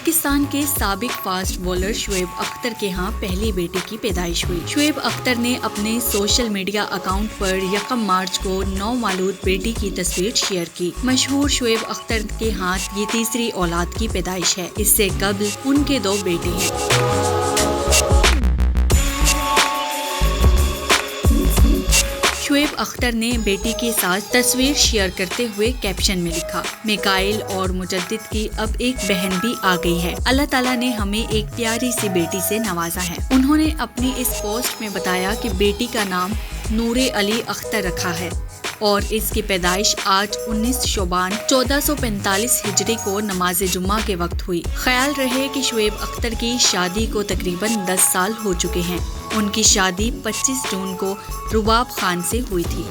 پاکستان کے سابق fast bowler Shoaib Akhtar کے ہاں پہلی بیٹے کی پیدائش ہوئی۔ شعیب اختر نے اپنے سوشل میڈیا اکاؤنٹ پر 1 مارچ کو نومولود بیٹی کی تصویر شیئر کی۔ مشہور شعیب اختر کے ہاں یہ تیسری اولاد کی پیدائش ہے۔ اس سے قبل ان کے 2 بیٹے ہیں۔ شعیب اختر نے بیٹی کے ساتھ تصویر شیئر کرتے ہوئے کیپشن میں لکھا، میکائل اور مجدد کی اب ایک بہن بھی آ گئی ہے۔ اللہ تعالیٰ نے ہمیں ایک پیاری سی بیٹی سے نوازا ہے۔ انہوں نے اپنی اس پوسٹ میں بتایا کہ بیٹی کا نام نور علی اختر رکھا ہے اور اس کی پیدائش آج 19 شعبان 1445 ہجری کو نماز جمعہ کے وقت ہوئی۔ خیال رہے کہ شعیب اختر کی شادی کو تقریباً 10 سال ہو چکے ہیں۔ ان کی شادی 25 جون کو رباب خان سے ہوئی تھی۔